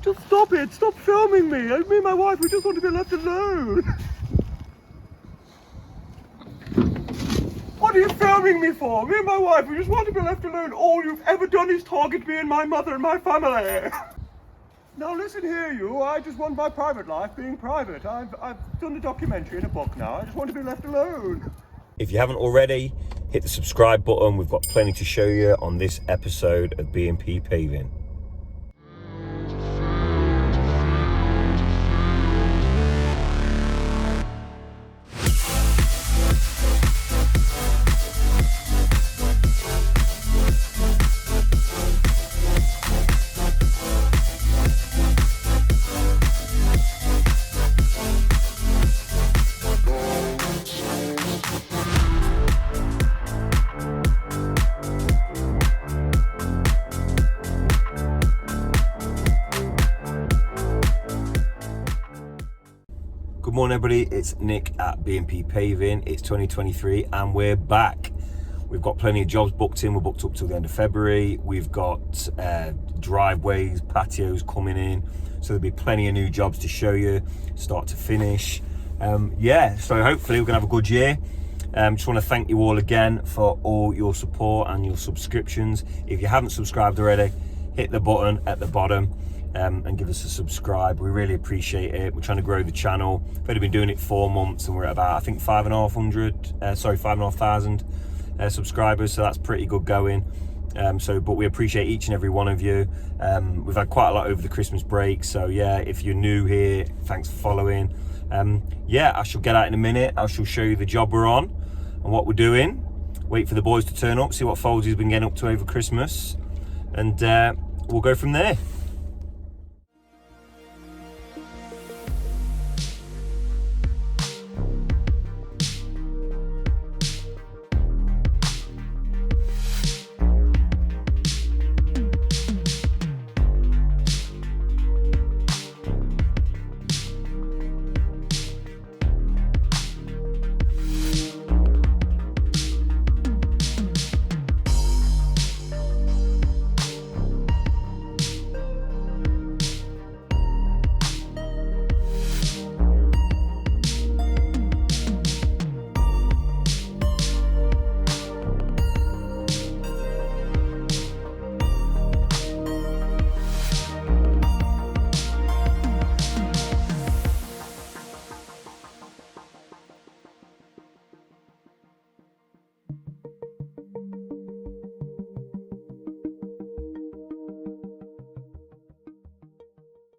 Just stop it. Stop filming me. Me and my wife, we just want to be left alone. What are you filming me for? Me and my wife, we just want to be left alone. All you've ever done is target me and my mother and my family. Now listen here, you. I just want my private life being private. I've done the documentary in a book now. I just want to be left alone. If you haven't already, hit the subscribe button. We've got plenty to show you on this episode of B&P Paving. Good morning everybody, it's Nick at B&P Paving. It's 2023 and we're back. We've got plenty of jobs booked in. We're booked up till the end of February. We've got driveways, patios coming in. So there'll be plenty of new jobs to show you, start to finish. So hopefully we're gonna have a good year. Just want to thank you all again for all your support and your subscriptions. If you haven't subscribed already, hit the button at the bottom. And give us a subscribe. We really appreciate it. We're trying to grow the channel. We've only been doing it 4 months and we're at about, I think, 5,500 subscribers, so that's pretty good going. But we appreciate each and every one of you. We've had quite a lot over the Christmas break, so yeah, if you're new here, thanks for following. I shall get out in a minute. I shall show you the job we're on and what we're doing. Wait for the boys to turn up, see what Folsy's been getting up to over Christmas, and we'll go from there.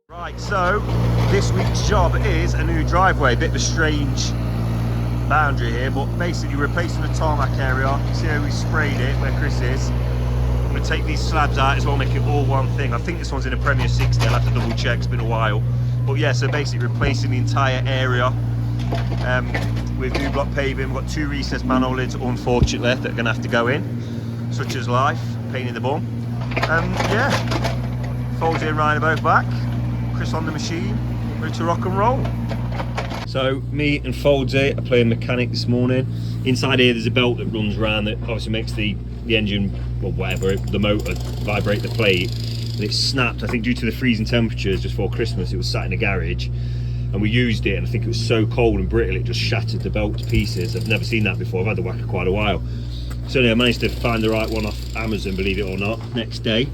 Right, so this week's job is a new driveway. A bit of a strange boundary here, but basically replacing the tarmac area. You can see how we sprayed it where Chris is. I'm going to take these slabs out as well, make it all one thing. I think this one's in a Premier 60, I'll have to double check, it's been a while. But yeah, so basically replacing the entire area with new block paving. We've got 2 recessed manhole lids, unfortunately, that are going to have to go in, such as life, pain in the bum. Foldsy and Ryan are both back. Chris on the machine, ready to rock and roll. So me and Foldsy are playing mechanic this morning. Inside here there's a belt that runs around that obviously makes the engine, or whatever, the motor vibrate the plate. And it snapped, I think due to the freezing temperatures just before Christmas. It was sat in a garage and we used it, and I think it was so cold and brittle it just shattered the belt to pieces. I've never seen that before. I've had the whacker quite a while. So anyway, I managed to find the right one off Amazon, believe it or not. Next day,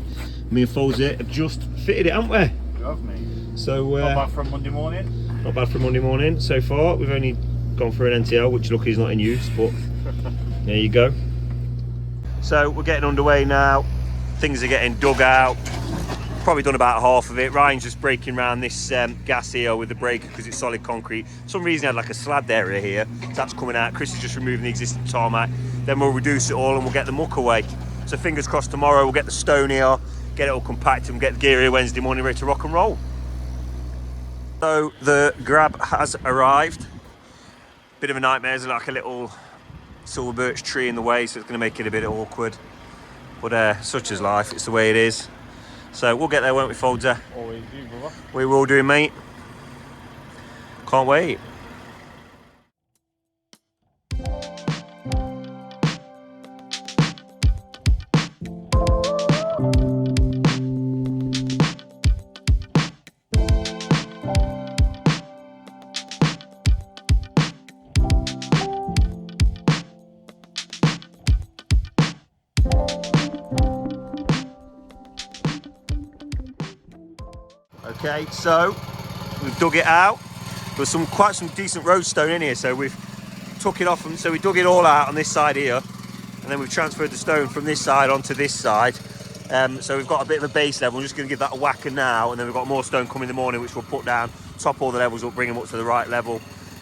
me and Foldsy have just fitted it, haven't we? Love me. So not bad for a Monday morning. Not bad for a Monday morning so far. We've only gone for an NTL, which luckily is not in use, but there you go. So we're getting underway now. Things are getting dug out. Probably done about half of it. Ryan's just breaking around this gas here with the breaker because it's solid concrete. For some reason I had like a slab area here. So that's coming out. Chris is just removing the existing tarmac. Then we'll reduce it all and we'll get the muck away. So fingers crossed tomorrow we'll get the stone here, get it all compacted and get the gear here Wednesday morning ready to rock and roll. So the grab has arrived. Bit of a nightmare, there's like a little silver birch tree in the way, so it's going to make it a bit awkward. But such is life, it's the way it is. So we'll get there, won't we, Foldsy? Always do, brother. We will do, mate. Can't wait. Okay, so we've dug it out. There's quite some decent roadstone in here, so we've took it off, and so we dug it all out on this side here, and then we've transferred the stone from this side onto this side. So we've got a bit of a base level. We're just going to give that a whacker now, and then we've got more stone coming in the morning, which we'll put down, top all the levels up, bring them up to the right level.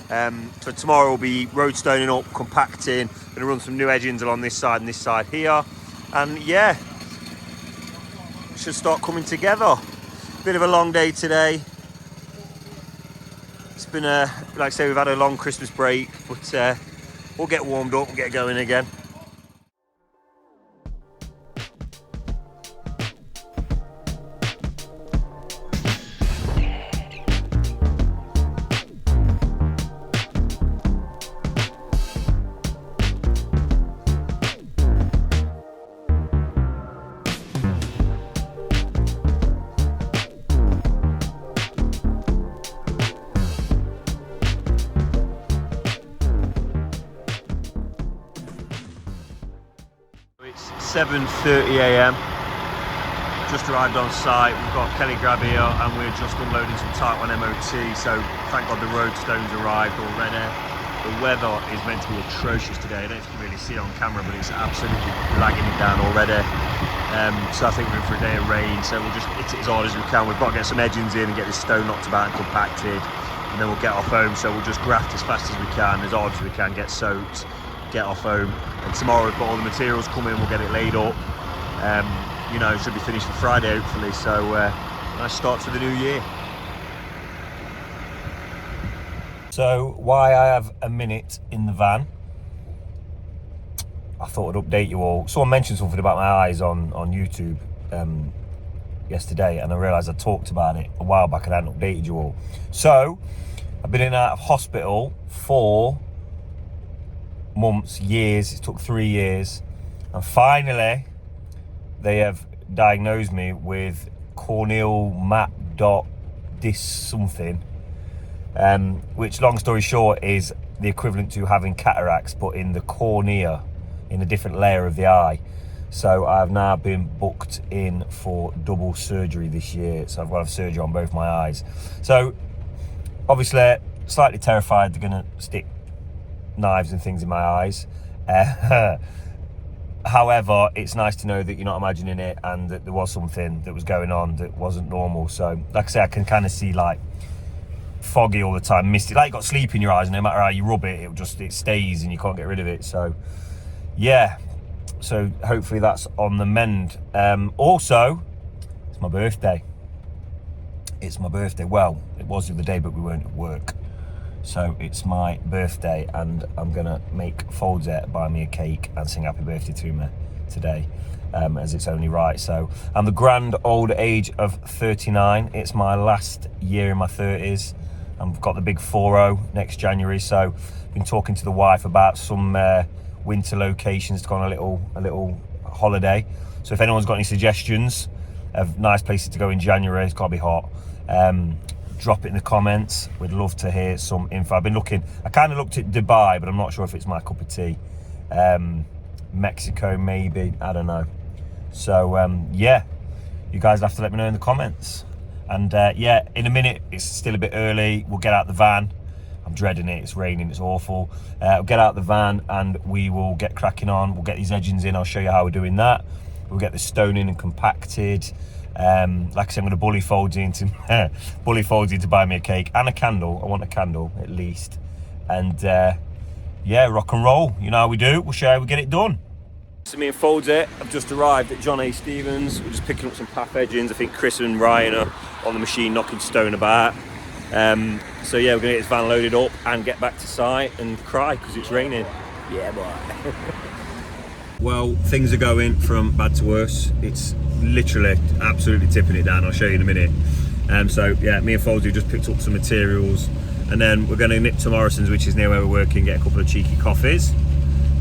So tomorrow will be roadstoning up, compacting, going to run some new edgings along this side and this side here, and yeah, it should start coming together. Bit of a long day today. It's been like I say, we've had a long Christmas break, but we'll get warmed up and get going again. It's 7:30 a.m. Just arrived on site. We've got Kelly Grab here, and we're just unloading some Type 1 MOT. So thank God the roadstone's arrived already. The weather is meant to be atrocious today. I don't know if you can really see it on camera, but it's absolutely lagging it down already. So I think we're in for a day of rain. So we'll just hit it as hard as we can. We've got to get some edgings in and get this stone knocked about and compacted, and then we'll get off home. So we'll just graft as fast as we can, as hard as we can, get soaked, get off home, and tomorrow we've got all the materials coming, we'll get it laid up. You know, it should be finished for Friday hopefully, so nice start to the new year. So why I have a minute in the van, I thought I'd update you all. Someone mentioned something about my eyes on YouTube yesterday, and I realised I talked about it a while back and I hadn't updated you all. So I've been in and out of hospital for months, years. It took 3 years, and finally they have diagnosed me with corneal matte dot dis something, which, long story short, is the equivalent to having cataracts but in the cornea, in a different layer of the eye. So I've now been booked in for double surgery this year, so I've got to have surgery on both my eyes. So obviously slightly terrified they're going to stick knives and things in my eyes. However, it's nice to know that you're not imagining it, and that there was something that was going on that wasn't normal. So like I say, I can kind of see like foggy all the time, misty, like you got sleep in your eyes, and no matter how you rub it, it stays and you can't get rid of it. So yeah, so hopefully that's on the mend. Also, it's my birthday. Well, it was the other day, but we weren't at work. So it's my birthday, and I'm gonna make Foldsette buy me a cake and sing happy birthday to me today, as it's only right. So I'm the grand old age of 39. It's my last year in my 30s. I've got the big 40 next January. So I've been talking to the wife about some winter locations to go on a little holiday. So if anyone's got any suggestions of nice places to go in January, it's got to be hot. Drop it in the comments. We'd love to hear some info. I've been looking, I kind of looked at Dubai, but I'm not sure if it's my cup of tea. Mexico maybe, I don't know. So yeah, you guys have to let me know in the comments. And yeah, in a minute, it's still a bit early, we'll get out the van. I'm dreading it, it's raining, it's awful. We'll get out the van and we will get cracking on. We'll get these edgings in, I'll show you how we're doing that. We'll get the stone in and compacted. Like I said, I'm going to bully Folds in to buy me a cake and a candle. I want a candle at least. And yeah, rock and roll. You know how we do. We'll show you how we get it done. So me and Folds I've just arrived at John A. Stevens. We're just picking up some path edgings. I think Chris and Ryan are on the machine knocking stone about. So yeah, we're going to get this van loaded up and get back to site and cry because it's raining. Yeah, boy. Well, things are going from bad to worse. It's literally absolutely tipping it down. I'll show you in a minute. So yeah, me and Foldsy just picked up some materials, and then we're going to nip to Morrison's, which is near where we're working, get a couple of cheeky coffees.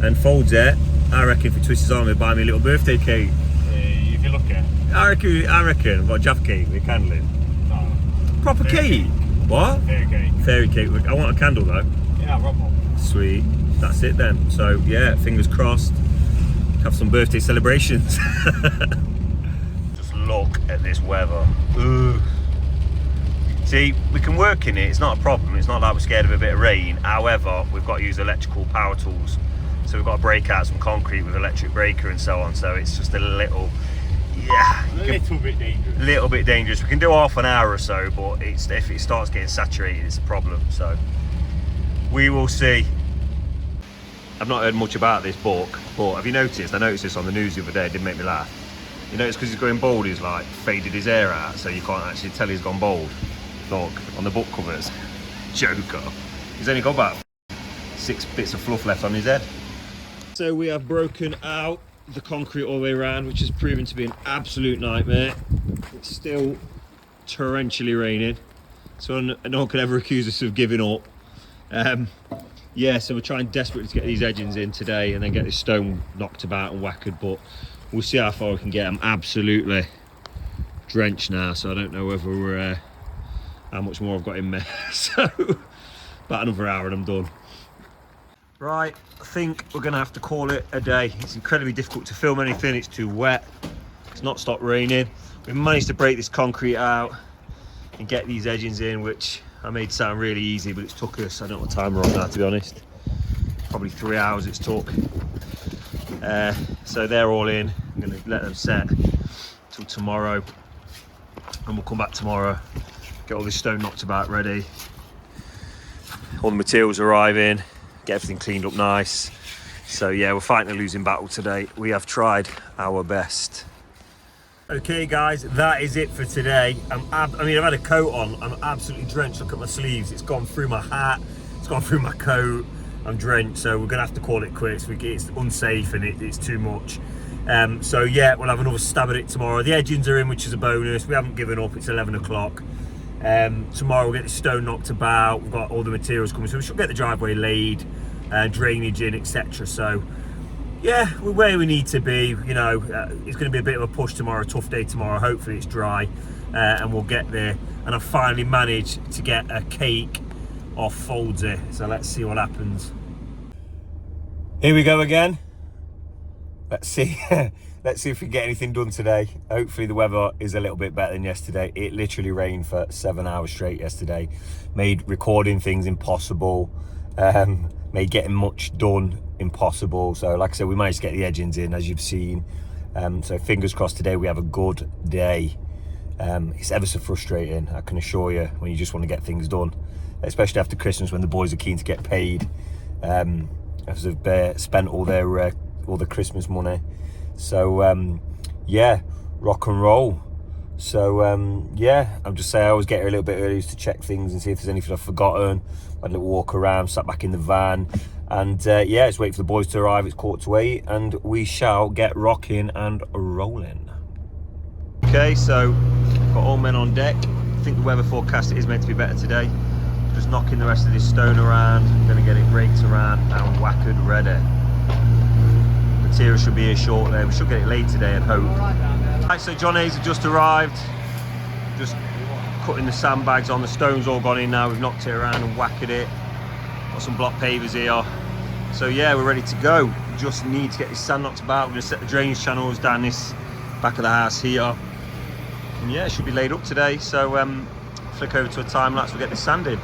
And Foldsy, I reckon if he twists his arm, he'll buy me a little birthday cake. If you're lucky. I reckon. What, Jaffa cake with candling? No. Proper cake? What? Fairy cake. Fairy cake. I want a candle though. Yeah, I'll rub one. Sweet. That's it then. So yeah, fingers crossed. Have some birthday celebrations. Just look at this weather. Ugh. See, we can work in it, it's not a problem. It's not like we're scared of a bit of rain. However, we've got to use electrical power tools. So we've got to break out some concrete with electric breaker and so on. So it's just a little, yeah. A little bit dangerous. Little bit dangerous. We can do half an hour or so, but if it starts getting saturated, it's a problem. So we will see. I've not heard much about this buck, but have you noticed? I noticed this on the news the other day. It did make me laugh. You notice because he's going bald, he's like faded his hair out, so you can't actually tell he's gone bald. Look on the book covers. Joker. He's only got about 6 bits of fluff left on his head. So we have broken out the concrete all the way around, which has proven to be an absolute nightmare. It's still torrentially raining, so no one can ever accuse us of giving up. Yeah, so we're trying desperately to get these edgings in today and then get this stone knocked about and whackered, but we'll see how far we can get. I'm absolutely drenched now, so I don't know whether we're how much more I've got in me. So about another hour and I'm done. Right, I think we're gonna have to call it a day. It's incredibly difficult to film anything, it's too wet. It's not stopped raining. We've managed to break this concrete out and get these edgings in, which I made sound really easy, but it's took us, I don't know what time we're on now, to be honest. Probably 3 hours it's took. So they're all in. I'm gonna let them set till tomorrow. And we'll come back tomorrow, get all this stone knocked about ready. All the materials arriving, get everything cleaned up nice. So yeah, we're fighting a losing battle today. We have tried our best. Okay guys, that is it for today. I mean, I've had a coat on, I'm absolutely drenched. Look at my sleeves, it's gone through my hat, it's gone through my coat. I'm drenched, so we're gonna have to call it quits. It's unsafe and it's too much. So yeah, we'll have another stab at it tomorrow. The edgings are in, which is a bonus. We haven't given up, it's 11 o'clock. Tomorrow we'll get the stone knocked about. We've got all the materials coming, so we should get the driveway laid, drainage in, etc. So yeah, we're where we need to be. You know, it's going to be a bit of a push tomorrow, a tough day tomorrow. Hopefully it's dry and we'll get there. And I finally managed to get a cake off Foldsy, so let's see what happens. Here we go again. Let's see. Let's see if we get anything done today. Hopefully the weather is a little bit better than yesterday. It literally rained for 7 hours straight yesterday. Made recording things impossible. Made getting much done impossible. So like I said, we managed to get the edgings in, as you've seen. So fingers crossed today we have a good day. It's ever so frustrating, I can assure you, when you just want to get things done, especially after Christmas when the boys are keen to get paid, as they've spent all the Christmas money. So yeah, rock and roll. So yeah, I'm just saying I always get here a little bit early to check things and see if there's anything I've forgotten. Had a little walk around, sat back in the van, and yeah, just wait for the boys to arrive. It's 7:45 and we shall get rocking and rolling. Okay, so got all men on deck. I think the weather forecast is meant to be better today. Just knocking the rest of this stone around. I'm going to get it raked around and whackered ready. Material should be here shortly. We should get it laid today, I'd hope. Right, so John Hayes has just arrived. Just cutting the sandbags on. The stone's all gone in now. We've knocked it around and whacked it. Got some block pavers here. So yeah, we're ready to go. We just need to get this sand knocked about. We're going to set the drainage channels down this back of the house here. And yeah, it should be laid up today. So flick over to a time lapse, we'll get this sand in.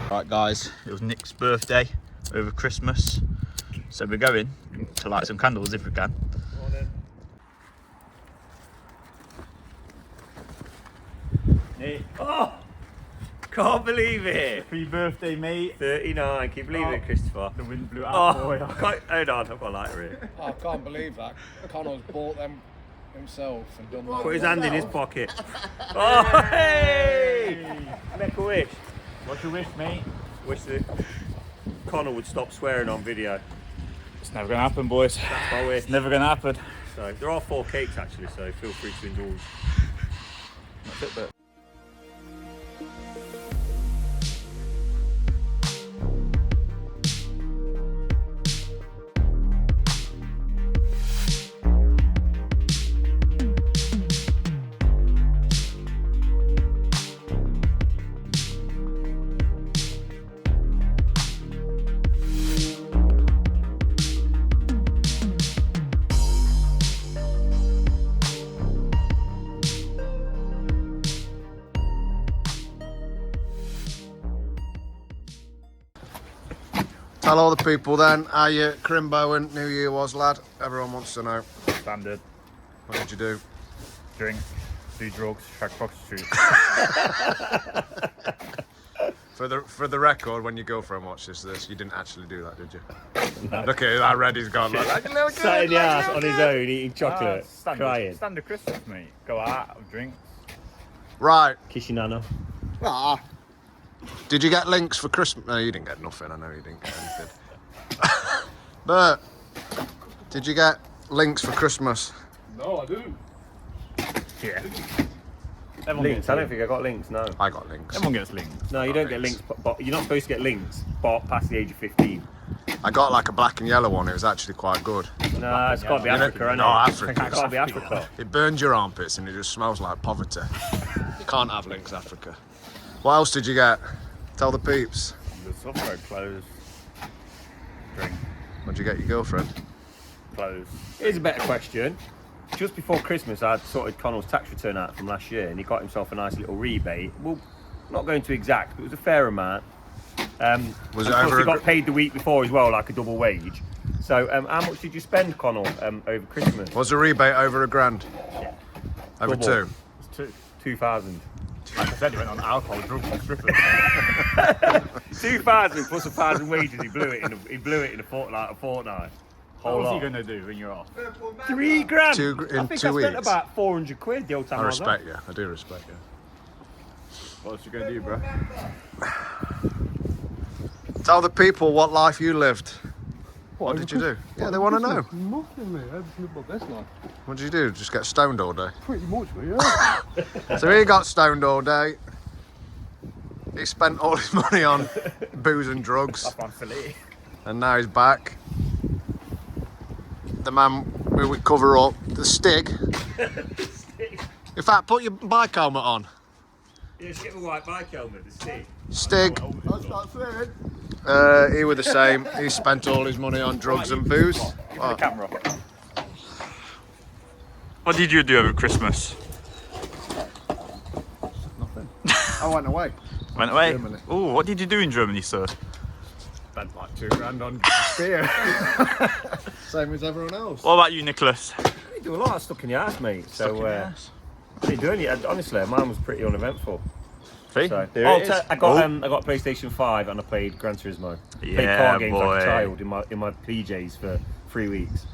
Right guys, it was Nick's birthday over Christmas, so we're going to light some candles if we can. Nick. Oh, can't believe it. Happy birthday, mate. 39, can you believe it, Christopher? The wind blew out for you. Hold on, I've got a lighter here. I can't believe that. Connor's bought them himself and done that. Put his hand in his pocket. Oh, hey! Make a wish. What's your wish, mate? Wish that Connor would stop swearing on video. It's never gonna happen, boys. That's my wish. It's never gonna happen. So there are 4 cakes actually, so feel free to indulge. That's it, but. Tell all the people then how your Crimbo and New Year was, lad. Everyone wants to know. Standard. What did you do? Drink, do drugs, shag prostitutes. For the record, when your girlfriend watches this, you didn't actually do that, did you? No. Look at that red he's gone. Like a little kid, Sat in the house on his own eating chocolate, crying. Standard Christmas, mate. Go out, have drinks. Right. Kiss your nana. Ah. Did you get links for Christmas? No, you didn't get nothing. I know you didn't get anything. But did you get links for Christmas? No, I didn't. Yeah. Links? I don't think I got links, no. I got links. Everyone gets links. No, you don't get links, but you're not supposed to get links past the age of 15. I got like a black and yellow one. It was actually quite good. No, it's got to be Africa, isn't it? No, Africa. It's got to be Africa. It burns your armpits and it just smells like poverty. You can't have links, Africa. What else did you get? Tell the peeps. The software clothes. Drink, What'd you get your girlfriend? clothes. Here's a better question. Just before Christmas, I'd sorted Connell's tax return out from last year, and he got himself a nice little rebate. Well, not going to exact, but it was a fair amount. Was it over? He got paid the week before as well, like a double wage. So, how much did you spend, Connell, over Christmas? Was the rebate over £1,000? Yeah. Over Double. 2? It's 2. 2,000. Like I said, he went on alcohol, drugs and strippers. 2,000 plus 1,000 wages. He blew it in a fortnight. What was he going to do when you're off? £3,000. In I think 2 I spent weeks. about 400 quid the old time I I was respect you. I do respect you. What else you going to do, bro? Tell the people what life you lived. What did you do? Yeah, they want to know. Nothing, mate. I just lived my best life. What did you do? Just get stoned all day? Pretty much, mate, yeah. So he got stoned all day. He spent all his money on booze and drugs. That's one fillet. And now he's back. The man who would cover up the Stig. In fact, put your bike helmet on. Yeah, just get the white bike helmet, the stick. Stig. That's not saying. He was the same. He spent all his money on drugs and booze. Give me the camera. What did you do over Christmas? Nothing. I went away. Went away? Germany. Oh, what did you do in Germany, sir? Spent like £2,000 on beer. Same as everyone else. What about you, Nicholas? You do a lot of stuck in your ass, mate. Stuck in So, your ass. what are you doing? Honestly, mine was pretty uneventful. See? So, There it is. I got PlayStation 5 and I played Gran Turismo. Played Yeah, car games boy. like a child in my PJs for 3 weeks.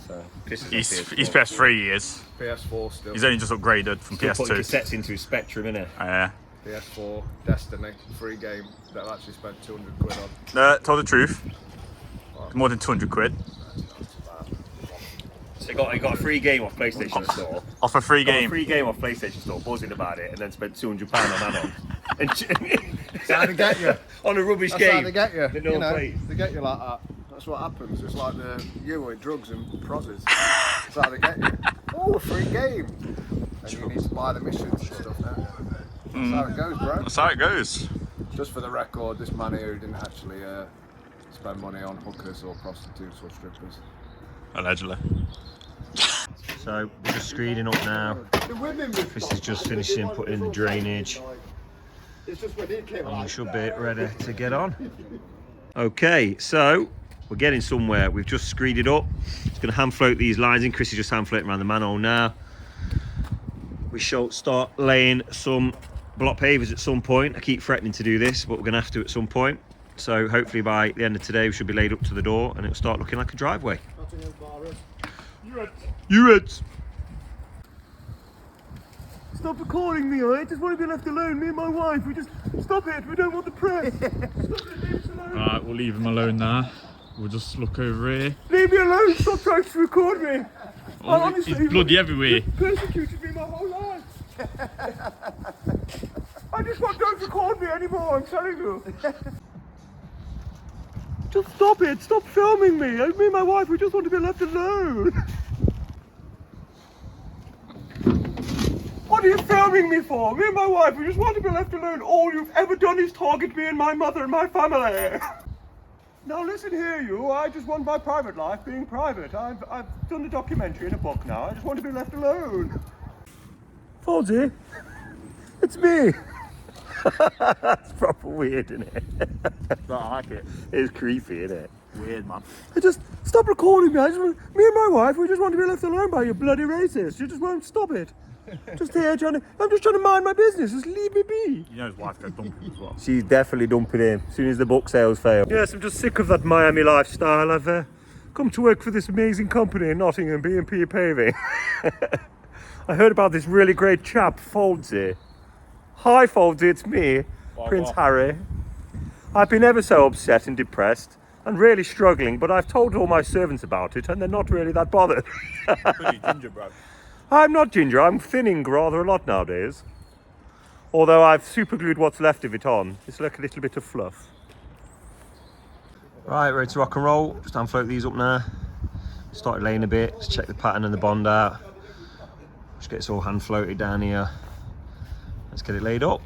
So, He's pressed 3 years. PS4 still. He's only just upgraded from still putting PS2. cassettes into his Spectrum, innit? Yeah. PS4, Destiny, free game that I actually spent 200 quid on. Tell the truth. More than 200 quid. So he got a free game off PlayStation Store. Off a free Got a game. free game off PlayStation Store, buzzing about it, and then spent £200 on add-on. That's how they get you. On a rubbish That's game. how they get you. that no You one know, plays. they get you like that. That's what happens. It's like you with drugs and prozzies. That's how they get you. Oh, a free game. And you need to buy the missions and stuff now. That's how it goes, bro. That's how it goes. Just for the record, this man here didn't actually spend money on hookers or prostitutes or strippers. Allegedly. So we're just screening up now. Chris is just finishing putting in the drainage. And we should be ready to get on. Okay, so we're getting somewhere. We've just screed it up. It's going to hand float these lines in. Chris is just hand floating around the manhole now. We shall start laying some block pavers at some point. I keep threatening to do this, but we're going to have to at some point. So hopefully by the end of today we should be laid up to the door and it'll start looking like a driveway. You Reds! Stop recording me, I just want to be left alone. Me and my wife, we just... Stop it, we don't want the press. Stop it, leave us alone. Alright, we'll leave him alone now. We'll just look over here. Leave me alone, stop trying to record me. Honestly, He's bloody everywhere. you've persecuted me my whole life. I just want, don't record me anymore, I'm telling you. Just stop it, stop filming me. Me and my wife, we just want to be left alone. What are you filming me for? Me and my wife, we just want to be left alone. All you've ever done is target me and my mother and my family. Now listen here, you. I just want my private life being private. I've done a documentary in a book now. I just want to be left alone. Fonzie, it's me. That's proper weird, isn't it? But I like it. It's creepy, isn't it? Weird, man. Just stop recording me. Me and my wife, we just want to be left alone by you bloody racists. You just won't stop it. Just here I'm just trying to mind my business. Just leave me be. You know his wife goes dumping as well. She's definitely dumping him as soon as the book sales fail. Yes, I'm just sick of that Miami lifestyle. I've come to work for this amazing company in Nottingham, B&P Paving. I heard about this really great chap, Foldsy. Hi Foldsy, it's me, Prince Harry. I've been ever so upset and depressed and really struggling, but I've told all my servants about it and they're not really that bothered. Pretty ginger, bro. I'm not ginger, I'm thinning rather a lot nowadays. Although I've superglued what's left of it on. It's like a little bit of fluff. Right, ready to rock and roll. Just unfloat these up now. Started laying a bit, just check the pattern and the bond out. Just get this all hand floated down here. Let's get it laid up.